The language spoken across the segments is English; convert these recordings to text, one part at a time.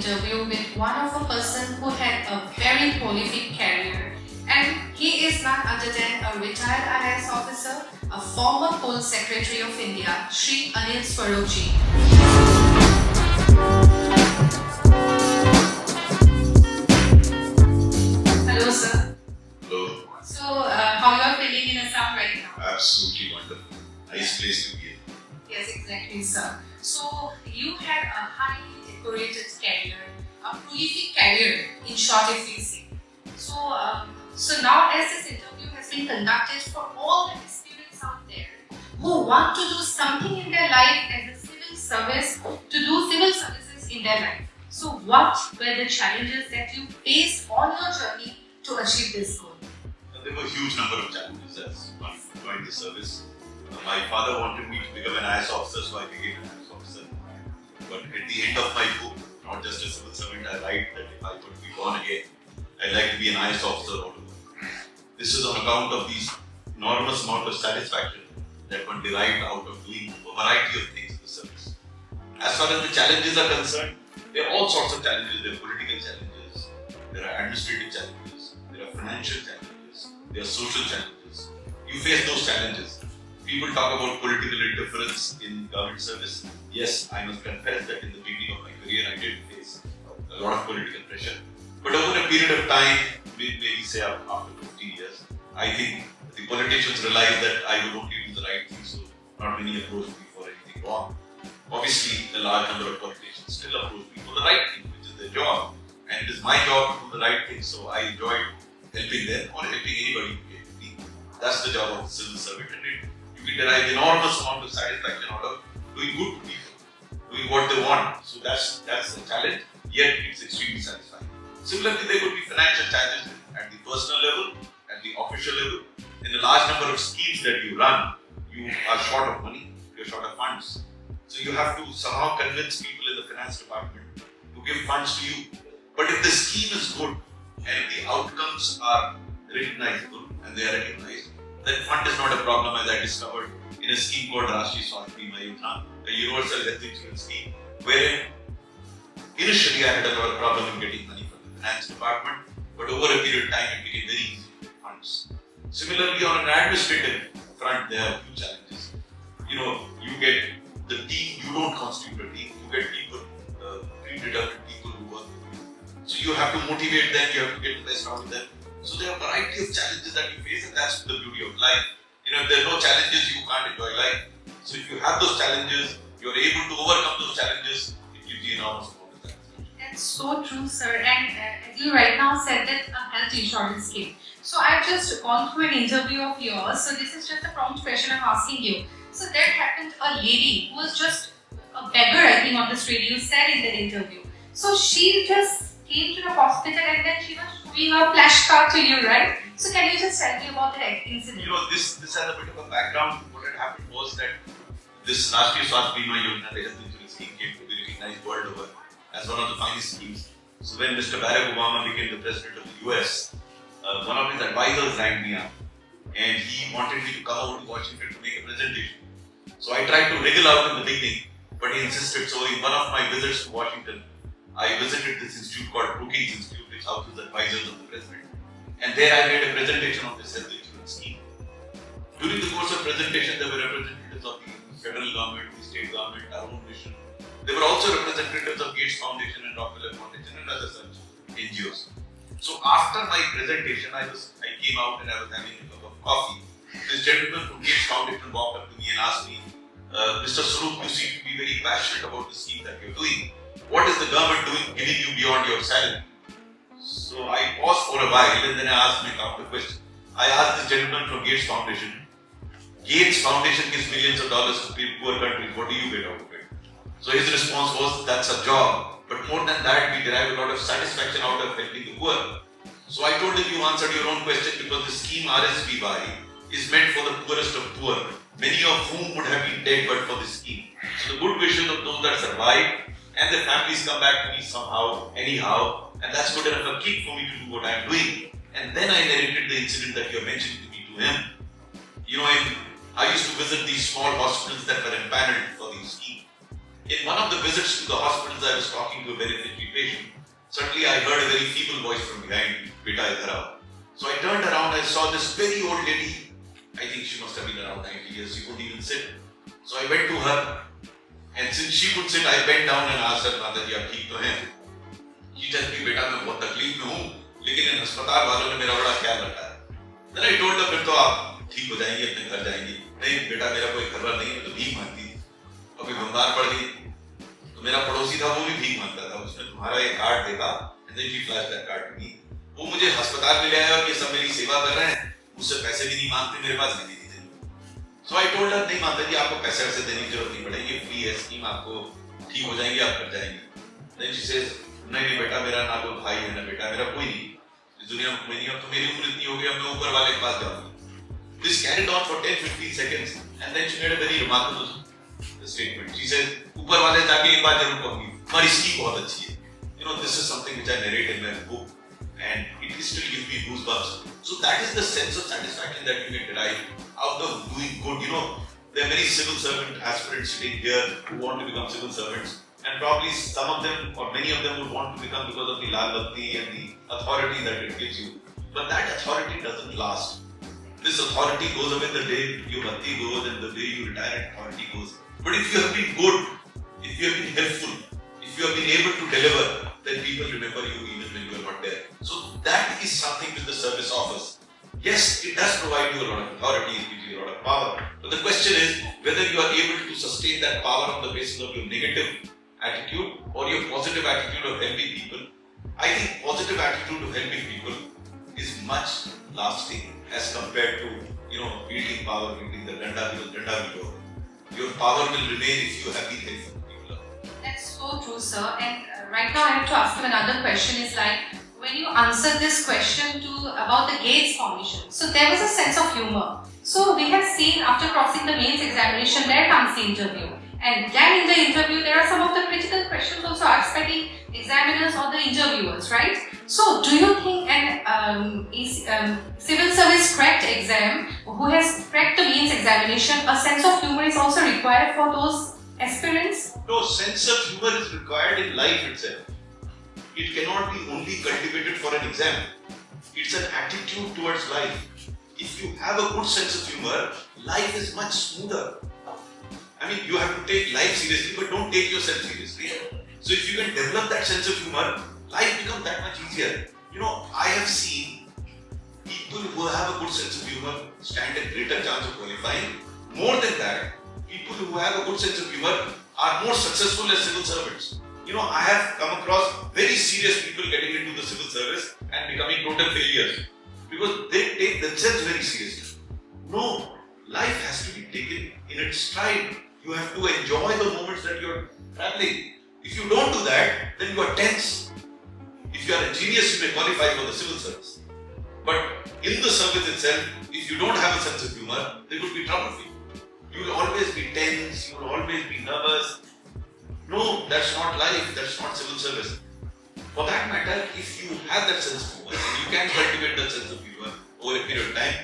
interview with one of a person who had a very prolific career, and he is none other than a retired IAS officer, a former Home Secretary of India, Shri Anil Swaroop ji. Hello, sir. Hello. So, how you are feeling in Assam right now? Absolutely wonderful. Nice place to be in. Yes, exactly, sir. So, you had a highly decorated career, a prolific career, in short, if you say. So now as this interview has been conducted for all the aspirants out there who want to do something in their life as a civil service, to do civil services in their life. So, what were the challenges that you faced on your journey to achieve this goal? There were a huge number of challenges as one joined the service. My father wanted me to become an IAS officer, so I became an IAS officer. But at the end of my book, not just a civil servant, I write that if I could be born again, I'd like to be an IAS officer all over. This is on account of these enormous amount of satisfaction that one derived out of doing a variety of things in the service. As far as the challenges are concerned, there are all sorts of challenges. There are political challenges, there are administrative challenges, there are financial challenges, there are social challenges. You face those challenges. People talk about political interference in government service. Yes, I must confess that in the beginning of my career I did face a lot of political pressure. But over a period of time, maybe say after 15 years, I think the politicians realized that I would only do the right thing, so not many approached me for anything wrong. Obviously, a large number of politicians still approach me for the right thing, which is their job. And it is my job to do the right thing, so I enjoyed helping them or helping anybody who came to me. That's the job of the civil servant, and you can derive enormous amount of satisfaction out of doing good to people, doing what they want. So that's a challenge, yet it's extremely satisfying. Similarly, there could be financial challenges at the personal level, at the official level. In the large number of schemes that you run, you are short of money, you're short of funds. So you have to somehow convince people in the finance department to give funds to you. But if the scheme is good and the outcomes are recognizable and they are recognized, then fund is not a problem, as I discovered in a scheme called Rashtriya Swasthya Bima Yojana, a universal health insurance scheme, wherein initially I had a lot of problem in getting money from the finance department, but over a period of time it became very easy to get funds. Similarly, on an administrative front, there are few challenges. You get the team, you don't constitute a team, you get people, predetermined people who work with you. So you have to motivate them, you have to get the best out of them. So there are a variety of challenges that you face, and that's the beauty of life. If there are no challenges, you can't enjoy life. So if you have those challenges, you are able to overcome those challenges, it gives you enormous amount of satisfaction. That's so true, sir. And as you right now said that a health insurance scheme. So I've just gone through an interview of yours. So this is just a prompt question I'm asking you. So there happened a lady who was just a beggar, I think, on the street. You said in that interview. So she just came to the hospital and then she was showing a flashcard to you, right? So can you just tell me about that incident? This has a bit of a background. What had happened was that this Rashtriya Swasthya Bima Yojana, the health insurance scheme, came to be recognized world over as one of the finest schemes. So when Mr. Barack Obama became the president of the US, one of his advisors rang me up and he wanted me to come over to Washington to make a presentation. So I tried to wriggle out in the beginning, but he insisted. So in one of my visits to Washington, I visited this institute called Brookings Institute, which houses advisors of the president. And there I made a presentation of this health insurance scheme. During the course of presentation, there were representatives of the federal government, the state government, our own mission. There were also representatives of Gates Foundation and Rockefeller Foundation and other such NGOs. So after my presentation, I came out and I was having a cup of coffee. This gentleman from Gates Foundation walked up to me and asked me, Mr. Swaroop, you seem to be very passionate about the scheme that you're doing. What is the government doing, giving you beyond your salary? So I paused for a while and then I asked my counter question. I asked this gentleman from Gates Foundation, Gates Foundation gives millions of dollars to poor countries, what do you get out of it? So his response was, that's a job. But more than that, we derive a lot of satisfaction out of helping the poor. So I told him, you answered your own question, because the scheme RSVY is meant for the poorest of poor, many of whom would have been dead but for this scheme. So the good wishes of those that survive and their families come back to me somehow, anyhow, and that's good enough a kick for me to do what I'm doing. And then I narrated the incident that you're mentioning to me to him. I used to visit these small hospitals that were empaneled for the scheme. In one of the visits to the hospitals, I was talking to a beneficiary occupation. Suddenly I heard a very feeble voice from behind, "Beta, idhar aao." So I turned around, I saw this very old lady. I think she must have been around 90 years, she couldn't even sit. So I went to her, and since she could sit, I bent down and asked her, "Mataji, aap theek to hain?" She told me, "Beta, main bahut takleef mein hu, lekin in अस्पताल वालों ने मेरा बड़ा ख्याल रखा है." Then I told her, "फिर तो आप ठीक हो जाएंगी, अपने घर जाएंगी." "नहीं बेटा, मेरा कोई घर नहीं है, मैं तो भीख मांगती थी, अभी बीमार पड़ गई." तो मेरा पड़ोसी था, वो भी भीख मांगता था, उसने तुम्हारा एक कार्ड देखा, and then she flashed that card to me. वो मुझे अस्पताल में ले आया और ये सब मेरी सेवा कर रहे हैं, मुझसे पैसे भी नहीं मांगते, मेरे पास नहीं थी। So I told her, "नहीं माता जी, आपको पैसे वैसे देने की जरूरत नहीं पड़ेगी, फ्री है स्कीम, आपको ठीक हो जाएंगी, आप कर जाएंगे." Then she says, "नहीं बेटा, मेरा ना कोई भाई है ना बेटा, मेरा कोई नहीं, इस दुनिया में कोई नहीं, अब तो मेरी उम्र इतनी हो गई, अब मैं ऊपर वाले के पास जाऊंगी." This carried on for 10-15 seconds, and then she made a very remarkable statement. She said, "ऊपर वाले जाके एक बात जरूर कहूंगी, हमारी स्कीम बहुत अच्छी है." You know, this is something which I narrate in my book, and it still gives me goosebumps. So that is the sense of satisfaction that you can derive out of doing good. You know, there are many civil servant aspirants sitting here who want to become civil servants, and probably some of them or many of them would want to become because of the lal batti and the authority that it gives you. But that authority doesn't last. This authority goes away the day your batti goes and the day you retire, authority goes. But if you have been good, if you have been helpful, if you have been able to deliver, then people remember you even when you are not there. So that is something which the service offers. Yes, it does provide you a lot of authority, it gives you a lot of power. But the question is whether you are able to sustain that power on the basis of your negative attitude or your positive attitude of helping people. I think positive attitude of helping people is much lasting as compared to, wielding power, wielding the danda, because danda will go away. Your power will remain if you have been helpful to people. That's so true, sir. And right now I have to ask you another question. Is like, when you answered this question about the Gates Formation, so there was a sense of humor. So we have seen after crossing the mains examination, there comes the interview, and then in the interview there are some of the critical questions also asked by the examiners or the interviewers, right? So do you think an civil service cracked exam who has cracked the mains examination, a sense of humor is also required for those aspirants? No, sense of humor is required in life itself. It cannot be only cultivated for an exam. It's an attitude towards life. If you have a good sense of humor, life is much smoother. I mean, you have to take life seriously, but don't take yourself seriously. So if you can develop that sense of humor, life becomes that much easier. I have seen people who have a good sense of humor stand a greater chance of qualifying. More than that, people who have a good sense of humor are more successful as civil servants. I have come across very serious people getting into the civil service and becoming total failures because they take themselves very seriously. No, life has to be taken in its stride. You have to enjoy the moments that you are traveling. If you don't do that, then you are tense. If you are a genius, you may qualify for the civil service. But in the service itself, if you don't have a sense of humor, there could be trouble for you. You will always be tense, you will always be nervous. No, that's not life, that's not civil service. For that matter, if you have that sense of humor and you can cultivate that sense of humor over a period of time,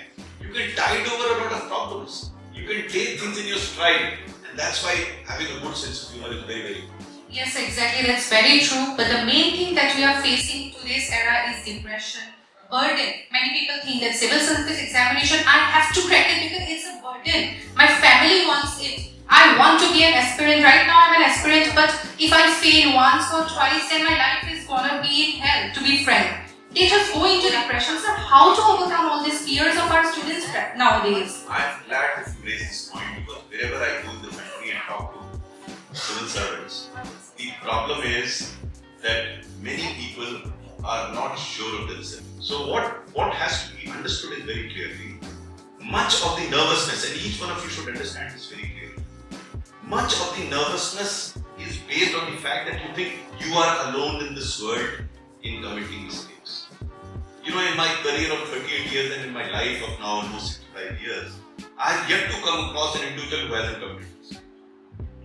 you can tide over a lot of problems. You can take things in your stride, and that's why having a good sense of humor is very, very important. Yes, exactly, that's very true. But the main thing that we are facing today's era is depression, burden. Many people think that civil service examination, I have to crack it because it's a burden. My family wants it. I want to be an aspirant. Right now I'm an aspirant, but if I fail once or twice, then my life is gonna be in hell, to be frank. They just go into depression. So how to overcome all these fears of our students nowadays? I'm glad that you raised this point because wherever I go in the country and talk to civil servants, the problem is that many people are not sure of themselves. So what has to be understood is very clearly. Much of the nervousness, and each one of you should understand this very clearly. Much of the nervousness is based on the fact that you think you are alone in this world in committing mistakes. In my career of 38 years and in my life of now almost 65 years, I have yet to come across an individual who hasn't committed mistake.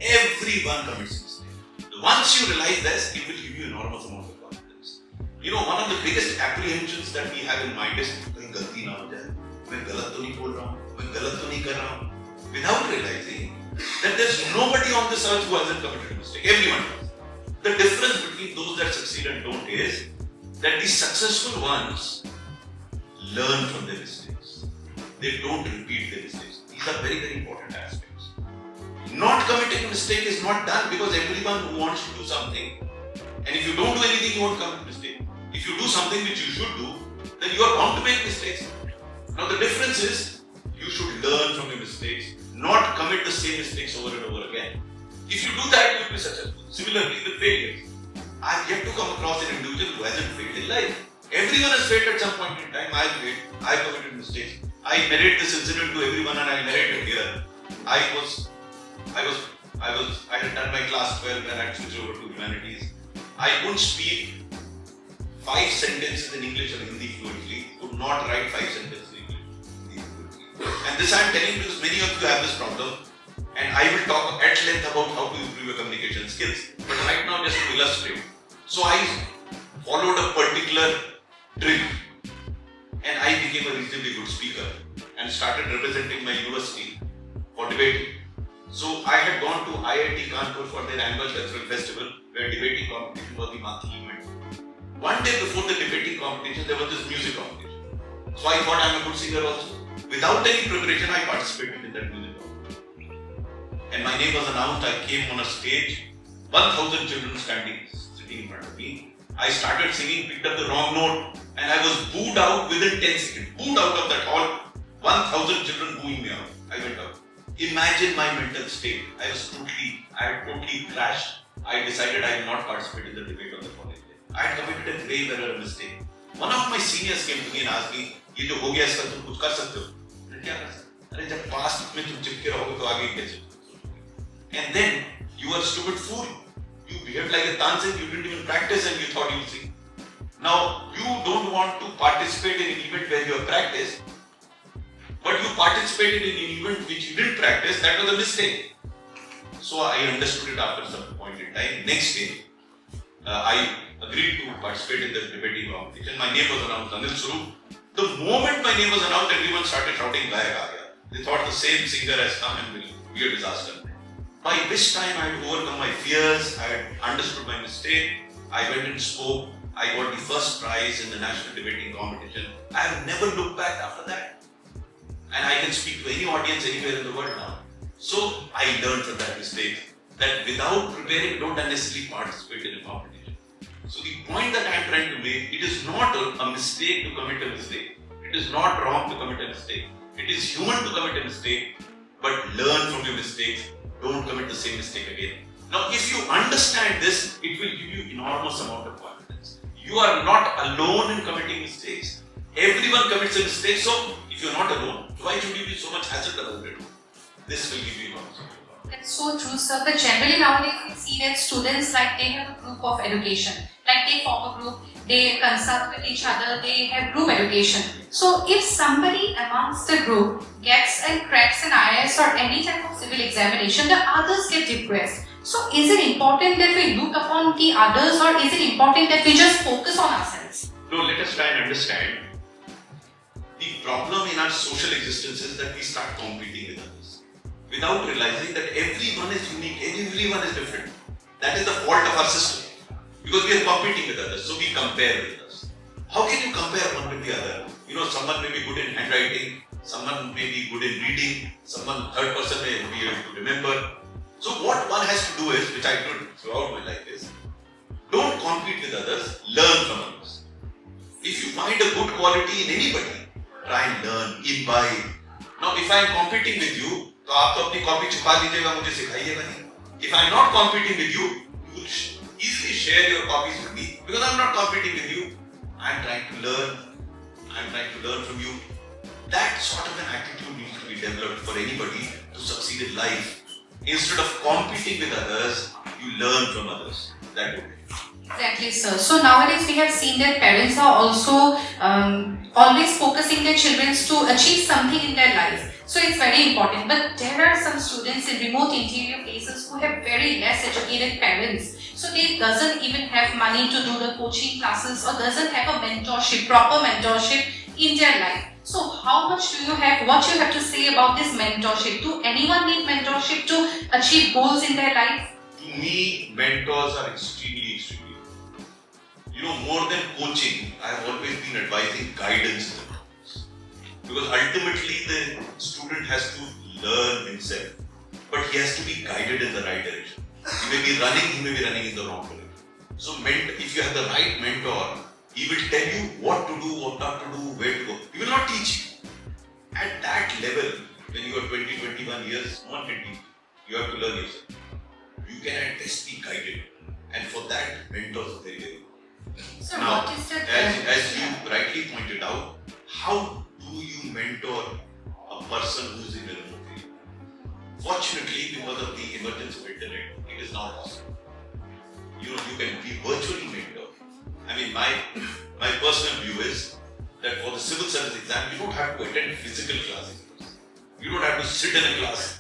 Everyone commits mistake. Once you realize this, it will give you enormous amount of confidence. One of the biggest apprehensions that we have in mind is कहीं गलती ना हो जाए, मैं गलत तो नहीं बोल रहा हूँ, मैं गलत तो नहीं कर रहा हूँ. Without realizing that there's nobody on this earth who hasn't committed a mistake. Everyone does. The difference between those that succeed and don't is that the successful ones learn from their mistakes. They don't repeat their mistakes. These are very, very important aspects. Not committing a mistake is not done because everyone who wants to do something, and if you don't do anything, you won't commit a mistake. If you do something which you should do, then you are bound to make mistakes. Now the difference is, you should learn from your mistakes, not commit the same mistakes over and over again. If you do that, you will be successful. Similarly with failures. I have yet to come across an individual who hasn't failed in life. Everyone has failed at some point in time. I failed. I committed mistakes. I narrate this incident to everyone and I narrate it here. I had done my class 12 and I had switched over to humanities. I couldn't speak 5 sentences in English or Hindi fluently. Could not write 5 sentences in English fluently. And this I am telling because many of you have this problem. And I will talk at length about how to improve your communication skills. But right now, just to illustrate. So I followed a particular drill and I became a reasonably good speaker and started representing my university for debating. So I had gone to IIT Kanpur for their annual cultural festival where debating competition was the monthly event. One day before the debating competition, there was this music competition. So I thought I'm a good singer also. Without any preparation, I participated in that music competition. And my name was announced. I came on a stage, 1,000 children sitting in front of me. I started singing, picked up the wrong note, and I was booed out within 10 seconds. Booed out of that hall, 1,000 children booing me out. I went out. Imagine my mental state. I had totally crashed. I decided I will not participate in the debate on the following day. I had committed a grave error, a mistake. One of my seniors came to me and asked me, "ये जो हो गया इसका तुम कुछ कर सकते हो?" मैंने क्या कर सकता? अरे जब पास्ट में तुम चिपके रहोगे तो आगे कैसे? And then you are a stupid fool. You behaved like a tansin, you didn't even practice and you thought you would sing. Now, you don't want to participate in an event where you have practiced, but you participated in an event which you didn't practice, that was a mistake. So I understood it after some point in time. Next day, I agreed to participate in the debating competition. My name was announced, Anil Swaroop. The moment my name was announced, everyone started shouting, "Gaya, Gaya." They thought the same singer has come and will be a disaster. By which time I had overcome my fears, I had understood my mistake, I went and spoke, I got the first prize in the national debating competition. I have never looked back after that. And I can speak to any audience anywhere in the world now. So I learned from that mistake that without preparing, you don't necessarily participate in a competition. So the point that I am trying to make, it is not a mistake to commit a mistake. It is not wrong to commit a mistake. It is human to commit a mistake, but learn from your mistakes. Don't commit the same mistake again. Now, if you understand this, it will give you enormous amount of confidence. You are not alone in committing mistakes. Everyone commits a mistake, so if you are not alone, why should you be so much hassled about it? This will give you enormous amount of confidence. That's so true, sir. But generally nowadays we see that students, like, they have a group of education. Like, they form a group, they consult with each other, they have group education. So if somebody amongst the group gets and cracks an IAS or any type of civil examination, the others get depressed. So is it important that we look upon the others, or is it important that we just focus on ourselves? No, let us try and understand. The problem in our social existence is that we start competing with others without realizing that everyone is unique, everyone is different. That is the fault of our system. Because we are competing with others, so we compare with us. How can you compare one with the other? You know, someone may be good in handwriting, someone may be good in reading, third person may be able to remember. So what one has to do is, which I did throughout my life is, don't compete with others, learn from others. If you find a good quality in anybody, try and learn, imbibe. Now if I am competing with you, तो आप तो अपनी copy छुपा लीजिएगा, मुझे सिखाइएगा नहीं. If I am not competing with you, you will easily share your copies with me because I am not competing with you. I am trying to learn. I am trying to learn from you. That sort of an attitude needs to be developed for anybody to succeed in life. Instead of competing with others, you learn from others. That would be. Exactly, sir. So nowadays we have seen that parents are also always focusing their children to achieve something in their life. So it's very important. But there are some students in remote interior places who have very less educated parents. So they doesn't even have money to do the coaching classes or doesn't have a mentorship, proper mentorship in their life. So how much do you have, what you have to say about this mentorship? Do anyone need mentorship to achieve goals in their life? To me, mentors are extremely important. More than coaching, I have always been advising guidance to the students. Because ultimately, the student has to learn himself, but he has to be guided in the right direction. He may be running in the wrong direction. So, if you have the right mentor, he will tell you what to do, what not to do, where to go. He will not teach you. At that level, when you are 20, 21 years, no one can teach you. You have to learn yourself. You can at best be guided. And for that, mentors are very, very good. So now, what is that? As you rightly pointed out, how do you mentor a person who is in a remote area? Fortunately, because of the emergence of internet, it is now possible. You can be virtually mentored. I mean, my personal view is that for the civil service exam, you don't have to attend physical classes. You don't have to sit in a class.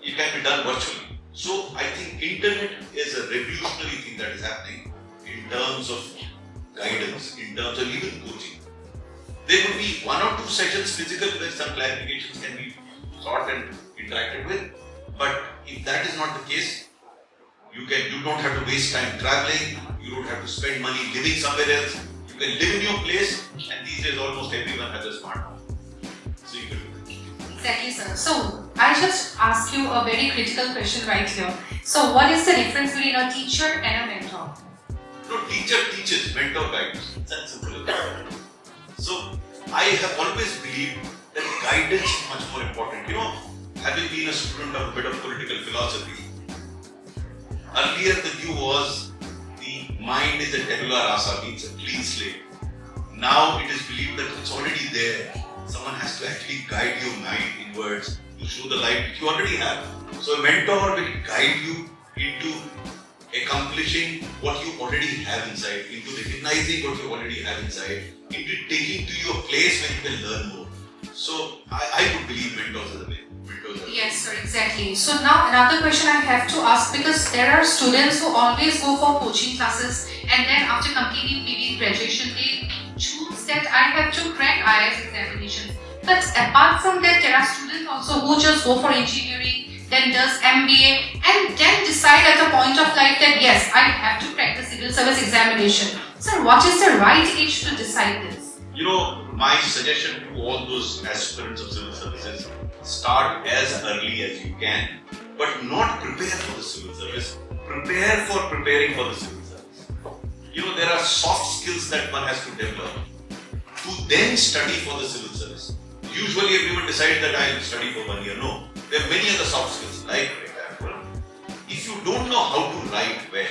It can be done virtually. So I think internet is a revolutionary thing that is happening in terms of guidance, in terms of even coaching. There could be 1 or 2 sessions physical where some clarifications can be sought and interacted with. But if that is not the case, you don't have to waste time traveling, you don't have to spend money living somewhere else. You can live in your place, and these days almost everyone has a smartphone. So you can do that. Exactly, sir. So I just ask you a very critical question right here. So what is the difference between a teacher and a mentor? No, teacher teaches, mentor guides. It's that simple. So I have always believed that guidance is much more important. Having been a student of a bit of political philosophy, earlier the view was the mind is a tabula rasa, means a clean slate. Now it is believed that it's already there. Someone has to actually guide your mind inwards to show the light which you already have. So a mentor will guide you into accomplishing what you already have inside, into recognizing what you already have inside, into taking to your place where you can learn more. So I would believe mentors are the way. Yes, sir, exactly. So now another question I have to ask, because there are students who always go for coaching classes and then after completing maybe graduation they choose that I have to crack IAS examinations. But apart from that, there are students also who just go for engineering, then does MBA and then decide at a point of life that yes, I have to crack the civil service examination. Sir, what is the right age to decide this? My suggestion to all those aspirants of civil services, start as early as you can, but not prepare for the civil service. Prepare for preparing for the civil service. There are soft skills that one has to develop to then study for the civil service. Usually everyone decides that I will study for 1 year. No, there are many other soft skills. Like, for example, if you don't know how to write well,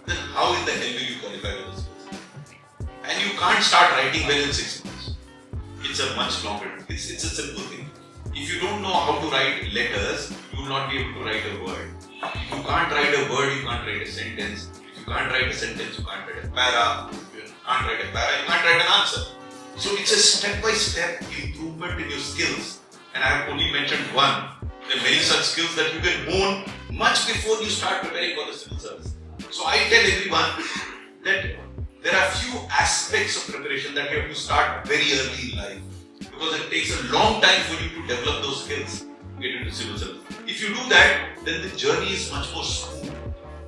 then how in the hell will you qualify for the civil service? And you can't start writing well in 6 months. It's a much longer. It's a simple thing. If you don't know how to write letters, you will not be able to write a word. If you can't write a word, you can't write a sentence. If you can't write a sentence, you can't write a para. If you can't write a para, you can't write an answer. So it's a step-by-step improvement in your skills. And I have only mentioned one. There are many such skills that you can hone much before you start preparing for the civil service. So I tell everyone that there are few aspects of preparation that you have to start very early in life, because it takes a long time for you to develop those skills to get into civil service. If you do that, then the journey is much more smooth.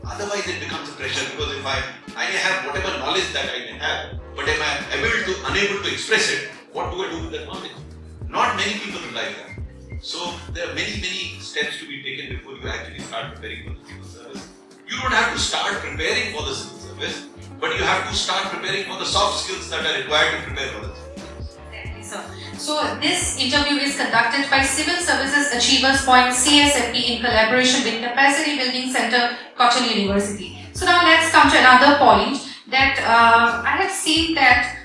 Otherwise, it becomes a pressure, because if I may have whatever knowledge that I may have, but if I am unable to express it, what do I do with that knowledge? Not many people will like that. So there are many steps to be taken before you actually start preparing for the civil service. You don't have to start preparing for the civil service, but you have to start preparing for the soft skills that are required to prepare for the civil service. Exactly, sir. So this interview is conducted by Civil Services Achievers Point CSFP in collaboration with Capacity Building Center, Cotton University. So now let's come to another point that I have seen that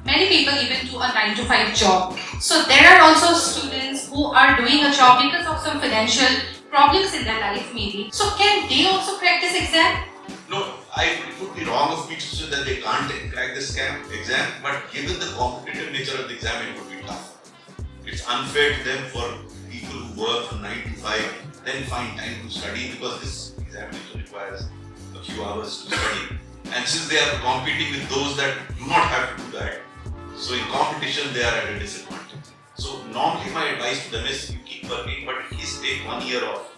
many people even do a 9-to-5 job. So there are also students who are doing a job because of some financial problems in their life maybe. So can they also crack this exam? No, it would be wrong of me to say that they can't crack this exam, but given the competitive nature of the exam, it would be tough. It's unfair to them for people who work from 9 to 5, then find time to study, because this examination requires a few hours to study. And since they are competing with those that do not have to do that, so in competition they are at a disadvantage. So normally my advice to them is you keep working, but at least take 1 year off.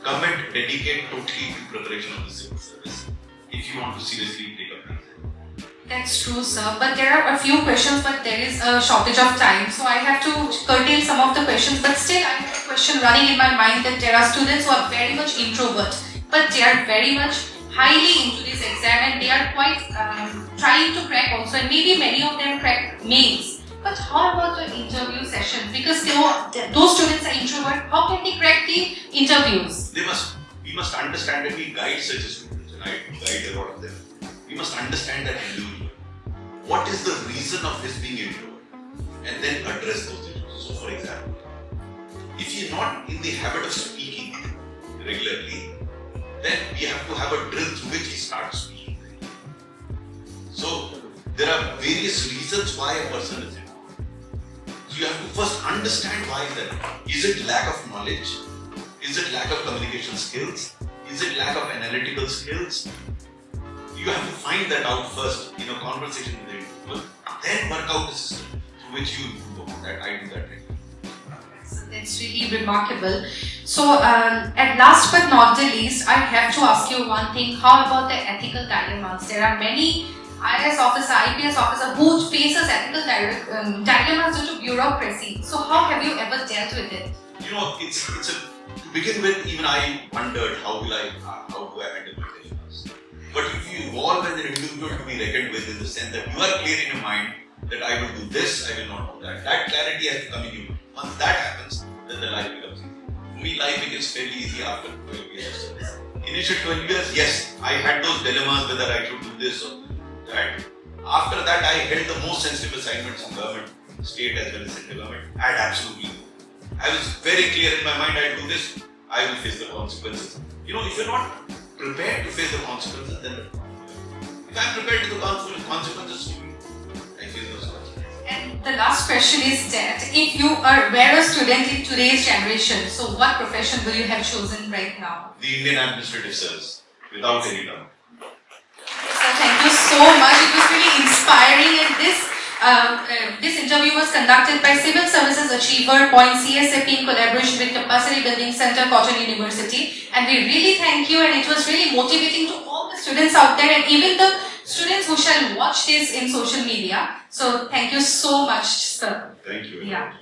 come and dedicate totally to preparation of the civil service if you want to seriously take up exam. That's true, sir. But there are a few questions, but there is a shortage of time. So I have to curtail some of the questions. But still, I have a question running in my mind that there are students who are very much introvert, but they are very much highly into this exam and they are quite trying to crack also. And maybe many of them crack mains. But how about the interview sessions? Because those students are introvert. How can they crack the interviews? We must understand that we guide such students, and I guide a lot of them. We must understand that individual. What is the reason of his being introvert? And then address those issues. So, for example, if he is not in the habit of speaking regularly, then we have to have a drill through which he starts speaking. So, there are various reasons why a person is introvert. So, you have to first understand why is that. Is it lack of knowledge? Is it lack of communication skills? Is it lack of analytical skills? You have to find that out first in a conversation with the individual, then work out the system through which you improve upon that. I do that regularly. So that's really remarkable. So, at last but not the least, I have to ask you one thing. How about the ethical dilemmas? There are many IAS officer, IPS officer who faces ethical dilemmas due to bureaucracy. So, how have you ever dealt with it? You know, to begin with, even I wondered how do I handle my dilemmas. But if you evolve as an individual to be reckoned with in the sense that you are clear in your mind that I will do this, I will not do that. That clarity has to come in you. Once that happens, then the life becomes easy. For me, life becomes fairly easy after 12 years of service. Initial 12 years, yes, I had those dilemmas whether I should do this or that. After that, I held the most sensitive assignments in government, state as well as central government. I had absolutely no. I was very clear in my mind, I do this, I will face the consequences. You know, if you're not prepared to face the consequences, then if I'm prepared to the consequences, I face those consequences. And the last question is that if you were a student in today's generation, so what profession will you have chosen right now? The Indian Administrative Service, without any doubt. So thank you so much. It was really inspiring, and this interview was conducted by Civil Services Achiever Point CSAP in collaboration with Capacity Building Center, Cotton University. And we really thank you, and it was really motivating to all the students out there and even the students who shall watch this in social media. So thank you so much, sir. Thank you. Yeah.